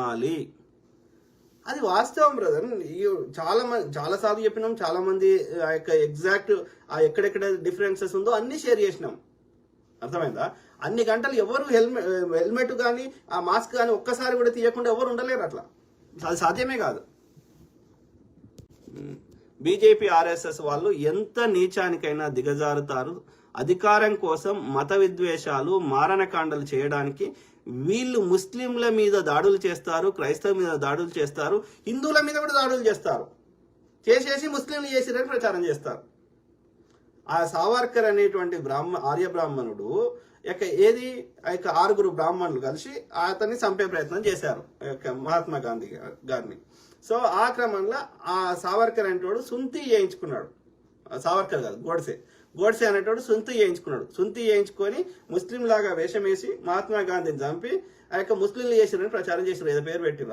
నమ్మాలి. అది వాస్తవం బ్రదర్. చాలా సార్లు చెప్పినాం, చాలా మంది ఆ యొక్క ఎగ్జాక్ట్ ఆ ఎక్కడెక్కడ డిఫరెన్సెస్ ఉందో అన్ని షేర్ చేసినాం. అర్థమైందా? అన్ని గంటలు ఎవరు హెల్మెట్ కానీ ఆ మాస్క్ కానీ ఒక్కసారి కూడా తీయకుండా ఎవరు ఉండలేరు. అట్లా అది సాధ్యమే కాదు. బీజేపీ ఆర్ఎస్ఎస్ వాళ్ళు ఎంత నీచానికైనా దిగజారుతారు. అధికారం కోసం మత విద్వేషాలు, మారణకాండలు చేయడానికి వీళ్ళు ముస్లింల మీద దాడులు చేస్తారు, క్రైస్తవుల మీద దాడులు చేస్తారు, హిందువుల మీద కూడా దాడులు చేస్తారు. చేసేసి ముస్లింలు చేసిరని ప్రచారం చేస్తారు. ఆ సావర్కర్ అనేటువంటి ఆర్య బ్రాహ్మణుడు ఏది ఆరుగురు బ్రాహ్మణులు కలిసి అతన్ని చంపే ప్రయత్నం చేశారు మహాత్మా గాంధీ గారిని. సో ఆ క్రమంలో ఆ సావర్కర్ అనేటోడు సుంతి చేయించుకున్నాడు. సావర్కర్ కాదు, గోడ్సే అనేటోడు సుంతి చేయించుకున్నాడు. సుంతి చేయించుకొని ముస్లిం లాగా వేషం వేసి మహాత్మా గాంధీని చంపి ఆ ముస్లింలు చేసిరని ప్రచారం చేశారు. ఏదో పేరు పెట్టిర్రు.